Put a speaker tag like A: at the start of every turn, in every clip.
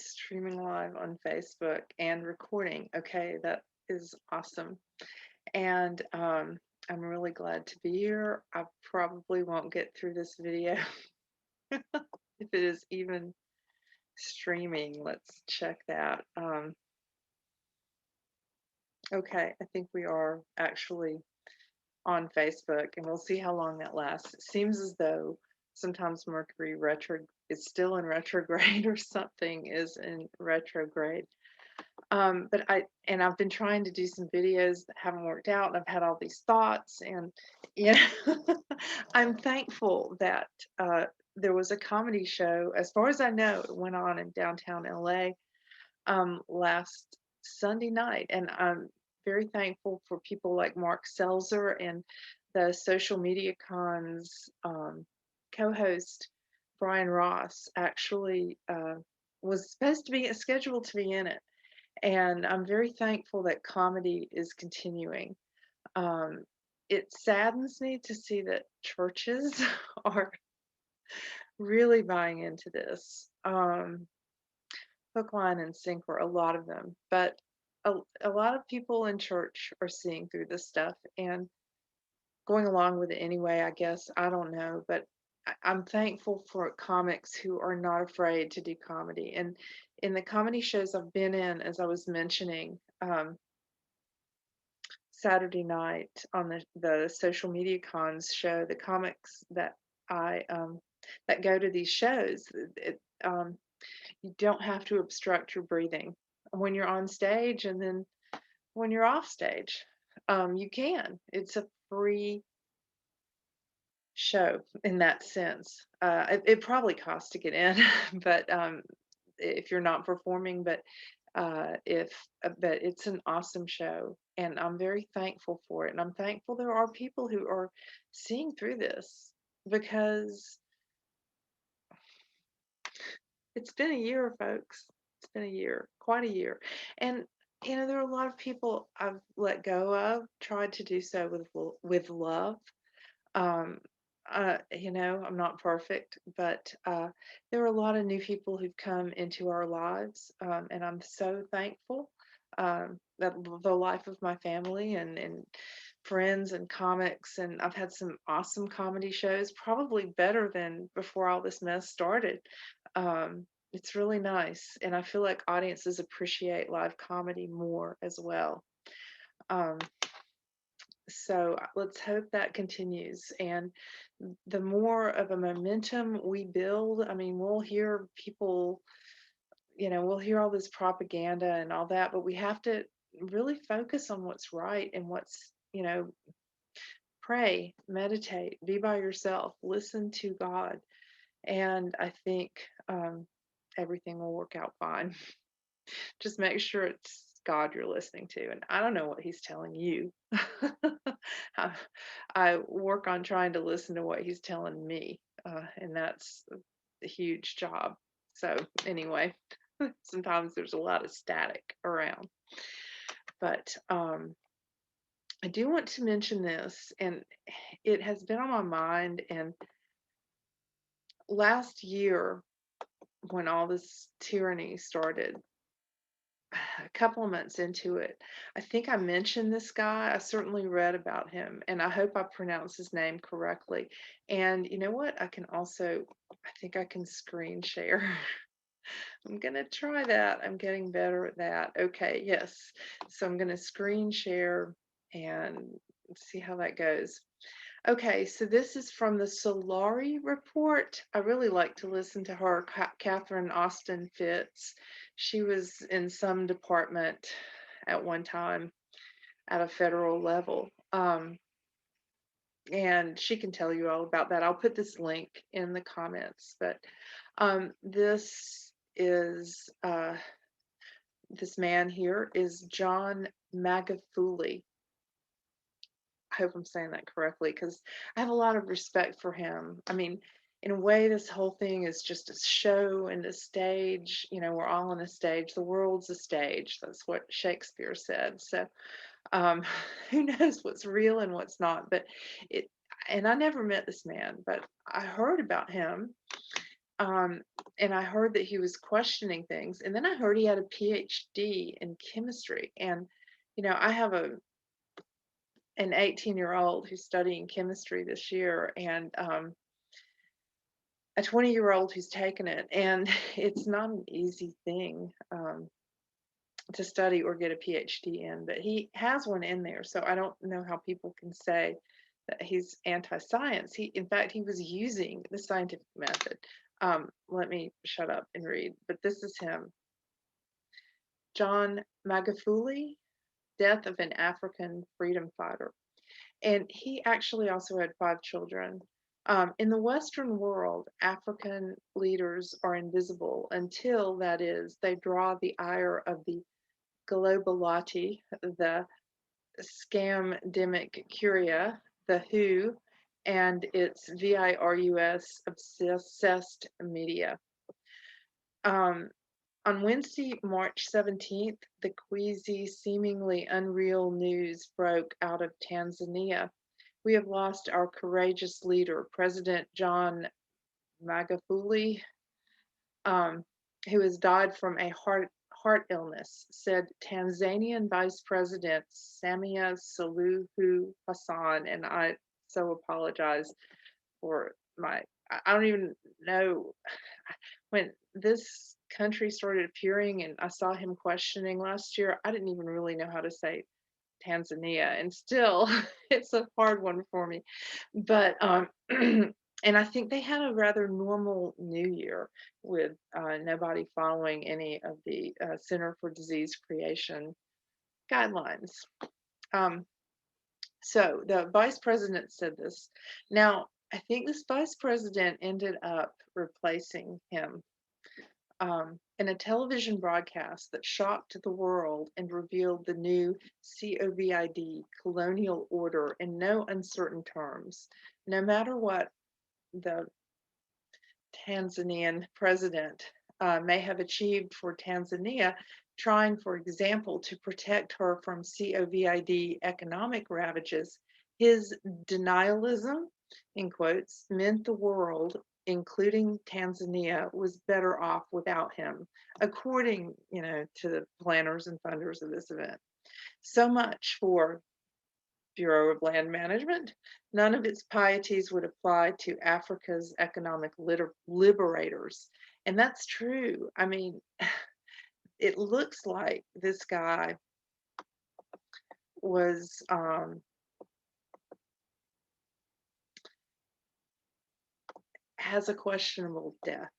A: streaming live on Facebook and recording. Okay, that is awesome. And I'm really glad to be here. I probably won't get through this video if it is even streaming. Let's check that. Okay, I think we are actually on Facebook, and we'll see how long that lasts. It seems as though sometimes Mercury retro is still in retrograde or something is in retrograde. I've been trying to do some videos that haven't worked out, and I've had all these thoughts, and you know, I'm thankful that there was a comedy show, as far as I know, it went on in downtown LA last Sunday night, and I'm very thankful for people like Mark Selzer and the Social Media Cons co-host Brian Ross actually was supposed to be scheduled to be in it, and I'm very thankful that comedy is continuing. Um, it saddens me to see that churches are really buying into this. Hook, line, and sinker, a lot of them. But a lot of people in church are seeing through this stuff and going along with it anyway, I guess. I don't know. But I'm thankful for comics who are not afraid to do comedy. And in the comedy shows I've been in, as I was mentioning, Saturday night on the social media cons show, the comics that I that go to these shows, you don't have to obstruct your breathing when you're on stage, and then when you're off stage, you can. It's a free show in that sense. It probably costs to get in, but if you're not performing, if but it's an awesome show, and I'm very thankful for it. And I'm thankful there are people who are seeing through this because it's been a year, folks. It's been a year, quite a year. And there are a lot of people I've let go of, tried to do so with love. Um, I'm not perfect, but there are a lot of new people who've come into our lives, and I'm so thankful that the life of my family and friends and comics, and I've had some awesome comedy shows, probably better than before all this mess started. It's really nice, and I feel like audiences appreciate live comedy more as well. Um, so let's hope that continues. And the more of a momentum we build, I mean, we'll hear people, we'll hear all this propaganda and all that, but we have to really focus on what's right and what's, pray, meditate, be by yourself, listen to God. And I think everything will work out fine. Just make sure it's God you're listening to. And I don't know what he's telling you. I, I work on trying to listen to what he's telling me, and that's a huge job. So, anyway, sometimes there's a lot of static around. But I do want to mention this, and it has been on my mind. And last year, when all this tyranny started, a couple of months into it, I think I mentioned this guy. I certainly read about him, and I hope I pronounce his name correctly. And you know what? I think I can screen share. I'm going to try that. I'm getting better at that. Okay, yes. So I'm going to screen share and see how that goes. Okay, so this is from the Solari report. I really like to listen to her, Catherine Austin Fitz. She was in some department at one time at a federal level. And she can tell you all about that. I'll put this link in the comments. But this man here is John Magufuli. I hope I'm saying that correctly, because I have a lot of respect for him. I mean, in a way, this whole thing is just a show and a stage. We're all on a stage. The world's a stage. That's what Shakespeare said. So, um, who knows what's real and what's not? But and I never met this man, but I heard about him. Um, and I heard that he was questioning things, and then I heard he had a PhD in chemistry. And I have an 18-year-old who's studying chemistry this year, and a 20-year-old who's taken it, and it's not an easy thing to study or get a PhD in, but he has one in there. So I don't know how people can say that he's anti-science. In fact, he was using the scientific method. Let me shut up and read, but this is him. John Magufuli, Death of an African Freedom Fighter. And he actually also had 5 children. In the Western world, African leaders are invisible until, that is, they draw the ire of the globalati, the scamdemic curia, the WHO, and its virus obsessed media. On Wednesday, March 17th, the queasy, seemingly unreal news broke out of Tanzania. We have lost our courageous leader, President John Magufuli, who has died from a heart illness, said Tanzanian Vice President Samia Suluhu Hassan. And I so apologize for I don't even know when this country started appearing and I saw him questioning last year. I didn't even really know how to say Tanzania, and still it's a hard one for me. But and I think they had a rather normal New Year with nobody following any of the Center for Disease Creation guidelines. So the vice president said this. Now, I think this vice president ended up replacing him in a television broadcast that shocked the world and revealed the new COVID colonial order in no uncertain terms. No matter what the Tanzanian president may have achieved for Tanzania, trying, for example, to protect her from COVID economic ravages, his denialism, in quotes, meant the world, including Tanzania, was better off without him, according, to the planners and funders of this event. So much for Bureau of Land Management. None of its pieties would apply to Africa's economic liberators. And that's true. I mean, it looks like this guy was has a questionable death.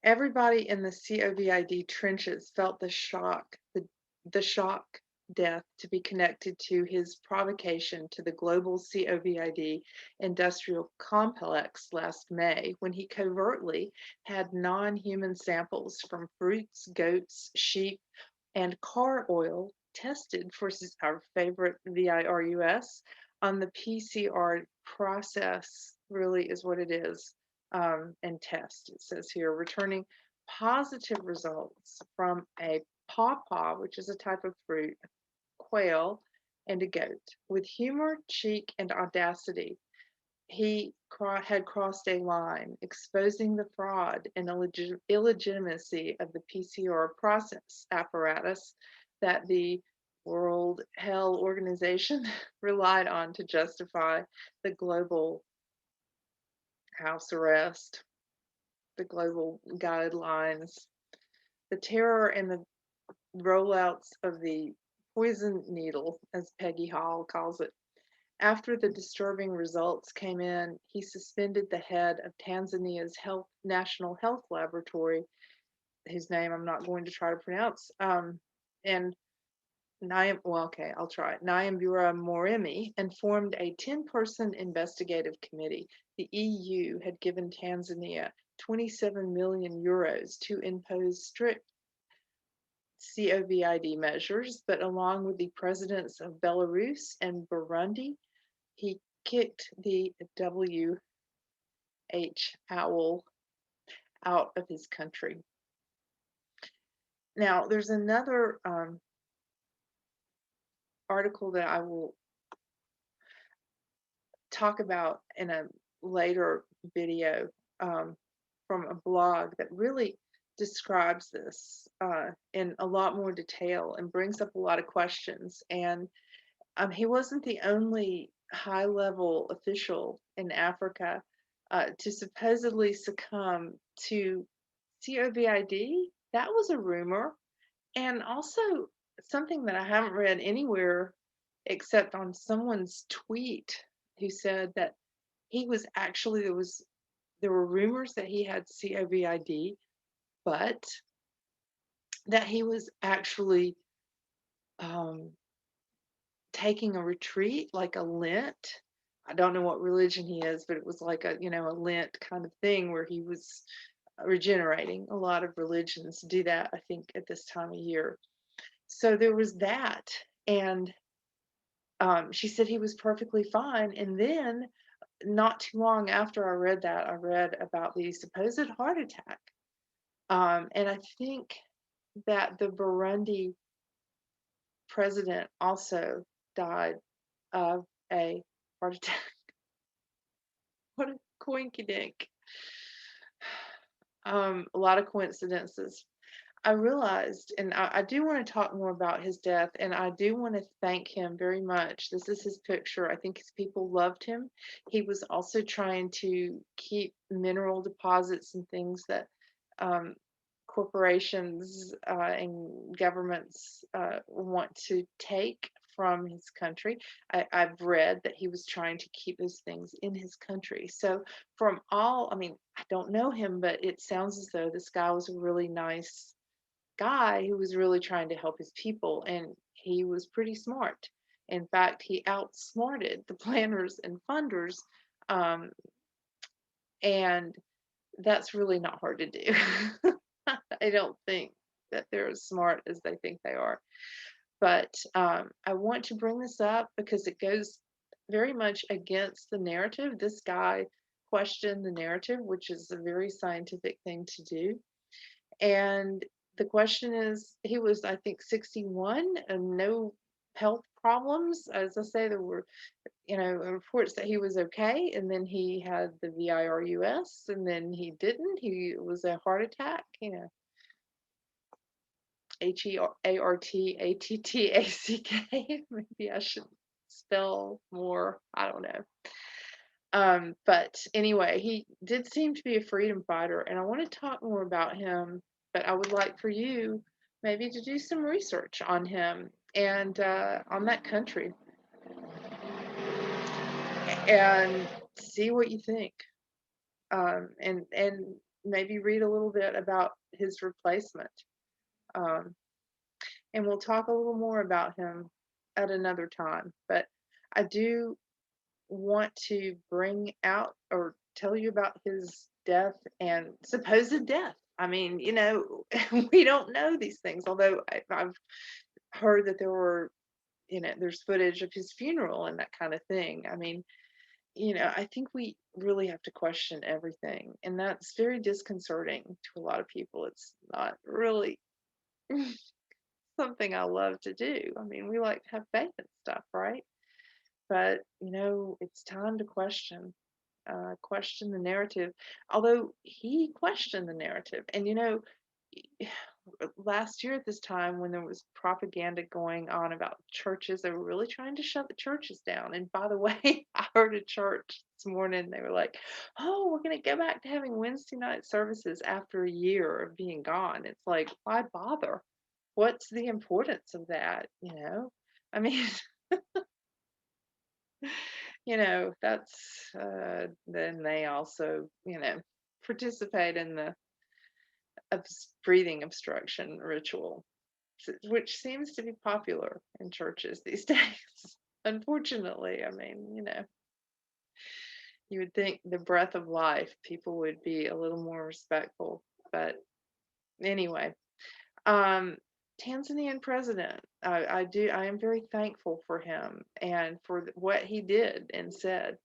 A: Everybody in the COVID trenches felt the shock death to be connected to his provocation to the global COVID industrial complex last May, when he covertly had non-human samples from fruits, goats, sheep, and car oil tested for our favorite virus on the PCR process, really is what it is, and test. It says here, returning positive results from a pawpaw, which is a type of fruit, quail, and a goat. With humor, cheek, and audacity, he had crossed a line, exposing the fraud and illegitimacy of the PCR process apparatus that the World Health Organization relied on to justify the global house arrest, the global guidelines, the terror and the rollouts of the poison needle, as Peggy Hall calls it. After the disturbing results came in, he suspended the head of Tanzania's National Health Laboratory, whose name I'm not going to try to pronounce, and I'll try it. Nyambura Moremi, and formed a 10-person investigative committee. The EU had given Tanzania 27 million euros to impose strict COVID measures, but along with the presidents of Belarus and Burundi, he kicked the WH owl out of his country. Now, there's another article that I will talk about in a later video um, from a blog that really describes this in a lot more detail and brings up a lot of questions. And he wasn't the only high level official in Africa to supposedly succumb to COVID. That was a rumor. And also something that I haven't read anywhere except on someone's tweet who said that he was actually, there were rumors that he had COVID, but that he was actually um, taking a retreat, like a Lent. I don't know what religion he is, but it was like a, a Lent kind of thing where he was regenerating. A lot of religions do that, I think, at this time of year. So there was that. And she said he was perfectly fine. And then, not too long after I read that, I read about the supposed heart attack. And I think that the Burundi president also died of a heart attack. What a coinkydink. A lot of coincidences. I realized, and I do want to talk more about his death, and I do want to thank him very much. This is his picture. I think his people loved him. He was also trying to keep mineral deposits and things that um, corporations and governments want to take from his country. I've read that he was trying to keep those things in his country. So, from all, I mean, I don't know him, but it sounds as though this guy was a really nice guy who was really trying to help his people, and he was pretty smart. In fact, he outsmarted the planners and funders, um, and that's really not hard to do. I don't think that they're as smart as they think they are. But I want to bring this up because it goes very much against the narrative. This guy questioned the narrative, which is a very scientific thing to do. And the question is, he was, I think, 61 and no health problems. As I say, there were, reports that he was okay, and then he had the virus, and then he didn't. He was a heart attack, HEARTATTACK. Maybe I should spell more. I don't know. But anyway, he did seem to be a freedom fighter, and I want to talk more about him, but I would like for you maybe to do some research on him and on that country and see what you think. And maybe read a little bit about his replacement. Um, and we'll talk a little more about him at another time. But I do want to bring out or tell you about his death and supposed death. I mean, we don't know these things, although I've heard that there were, there's footage of his funeral and that kind of thing. I mean, I think we really have to question everything, and that's very disconcerting to a lot of people. It's not really something I love to do. I mean, we like to have faith and stuff, right? But, it's time to question the narrative. Although he questioned the narrative. And, last year at this time when there was propaganda going on about churches, they were really trying to shut the churches down. And by the way, I heard a church this morning, they were like, oh, we're going to go back to having Wednesday night services after a year of being gone. It's like, why bother? What's the importance of that? I mean, that's then they also, participate in the breathing obstruction ritual, which seems to be popular in churches these days. Unfortunately, I mean, you would think the breath of life, people would be a little more respectful. But anyway, um, Tanzanian president, I am very thankful for him and for what he did and said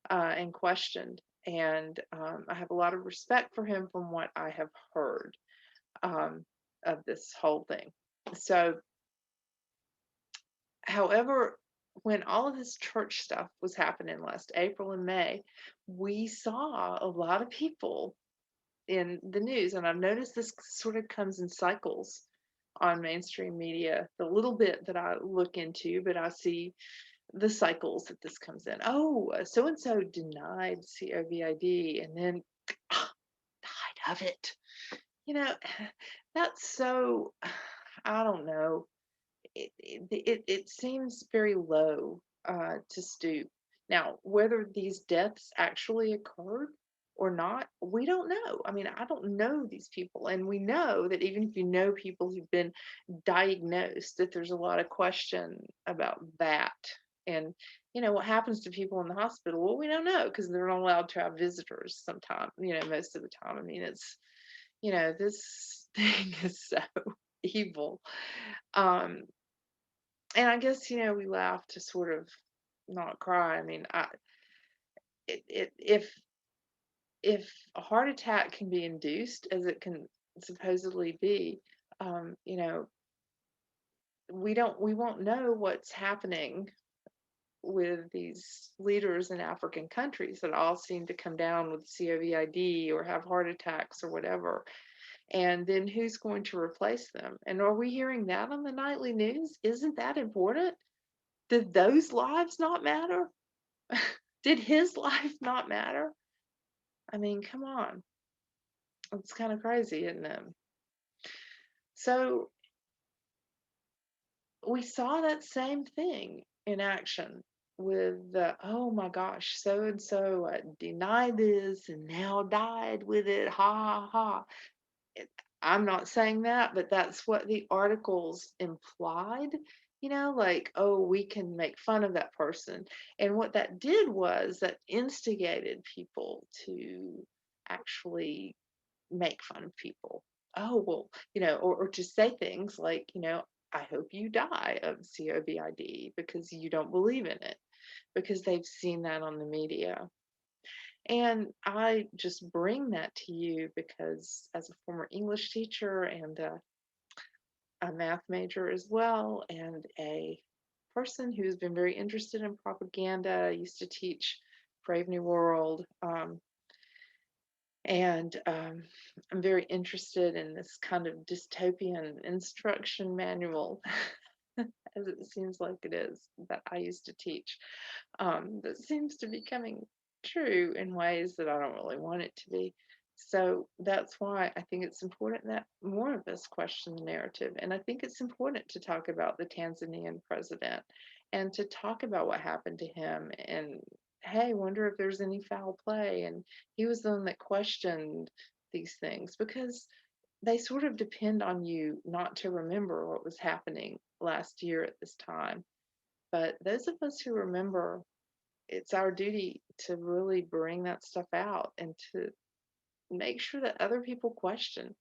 A: and questioned. And I have a lot of respect for him from what I have heard of this whole thing. So, however, when all of this church stuff was happening last April and May, we saw a lot of people in the news, and I've noticed this sort of comes in cycles on mainstream media. The little bit that I look into, but I see the cycles that this comes in. Oh, so and so denied COVID, and then died of it. You know, that's so. I don't know. It seems very low to stoop. Now, whether these deaths actually occurred or not, we don't know. I mean, I don't know these people, and we know that even if you know people who've been diagnosed, that there's a lot of question about that. And what happens to people in the hospital? Well, we don't know because they're not allowed to have visitors sometimes, most of the time. I mean, this thing is so evil. Um, and I guess, we laugh to sort of not cry. I mean, if a heart attack can be induced, as it can supposedly be, um, you know, we won't know what's happening with these leaders in African countries that all seem to come down with COVID or have heart attacks or whatever. And then who's going to replace them? And are we hearing that on the nightly news? Isn't that important? Did those lives not matter? Did his life not matter? I mean, come on. It's kind of crazy, isn't it? So we saw that same thing in action with the, oh my gosh, so and so denied this and now died with it. Ha ha ha. It, I'm not saying that, but that's what the articles implied. Like, oh, we can make fun of that person. And what that did was that instigated people to actually make fun of people. Oh, well, or to say things like, I hope you die of COVID because you don't believe in it, because they've seen that on the media. And I just bring that to you because, as a former English teacher and a math major as well, and a person who's been very interested in propaganda, I used to teach Brave New World. And I'm very interested in this kind of dystopian instruction manual, as it seems like it is, that I used to teach, that seems to be coming true in ways that I don't really want it to be. So that's why I think it's important that more of us question the narrative. And I think it's important to talk about the Tanzanian president and to talk about what happened to him and, hey, wonder if there's any foul play. And he was the one that questioned these things because they sort of depend on you not to remember what was happening last year at this time. But those of us who remember, it's our duty to really bring that stuff out and to make sure that other people question.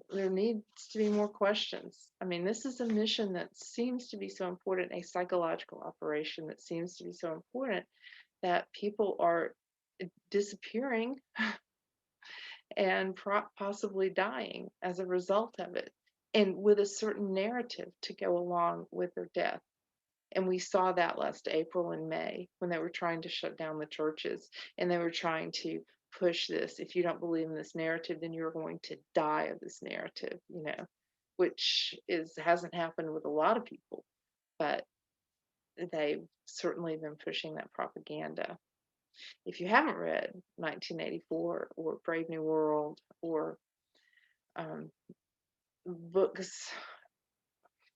A: There needs to be more questions. I mean, this is a mission that seems to be so important, a psychological operation that seems to be so important that people are disappearing and possibly dying as a result of it, and with a certain narrative to go along with their death. And we saw that last April and May when they were trying to shut down the churches and they were trying to push this. If you don't believe in this narrative, then you're going to die of this narrative, which hasn't happened with a lot of people, but they've certainly been pushing that propaganda. If you haven't read 1984 or Brave New World or um, books,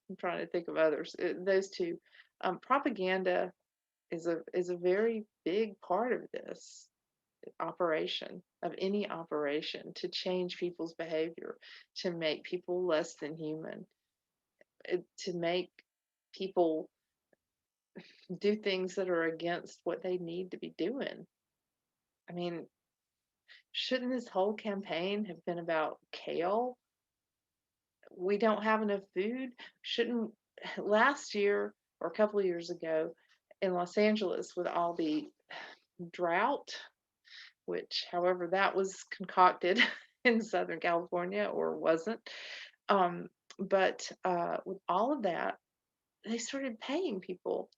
A: I'm trying to think of others, those two, propaganda is a very big part of this operation, of any operation, to change people's behavior, to make people less than human, to make people do things that are against what they need to be doing. I mean, shouldn't this whole campaign have been about kale? We don't have enough food. Shouldn't last year or a couple of years ago in Los Angeles with all the drought, which, however, that was concocted in Southern California or wasn't. Um, but with all of that, they started paying people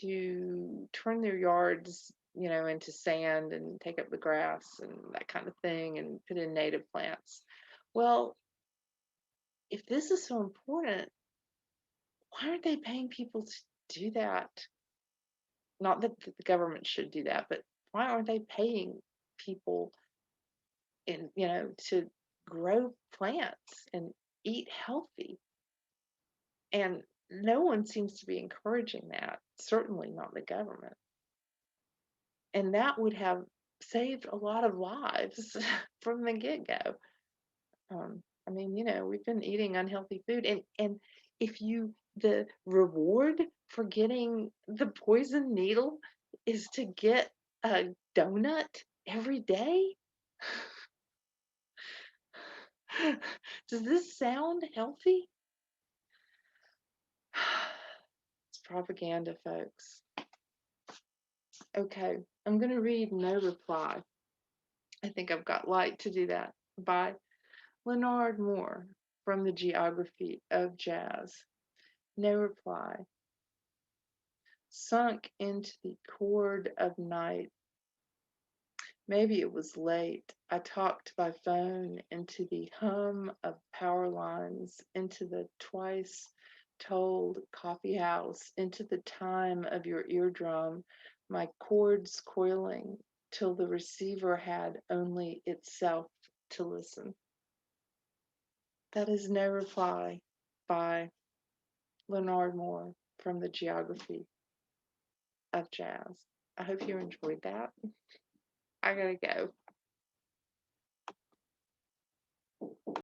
A: to turn their yards, into sand and take up the grass and that kind of thing and put in native plants. Well, if this is so important, why aren't they paying people to do that? Not that the government should do that, but why aren't they paying people to grow plants and eat healthy? And no one seems to be encouraging that, certainly not the government. And that would have saved a lot of lives from the get-go. I mean, we've been eating unhealthy food, and if the reward for getting the poison needle is to get a donut every day, does this sound healthy? It's propaganda, folks. Okay, I'm going to read No Reply. I think I've got light to do that. By Lenard Moore from the Geography of Jazz. No reply. Sunk into the chord of night. Maybe it was late. I talked by phone into the hum of power lines, into the twice told coffee house, into the time of your eardrum, my cords coiling till the receiver had only itself to listen. That is No Reply by Lenard Moore from the Geography of Jazz. I hope you enjoyed that. I gotta go.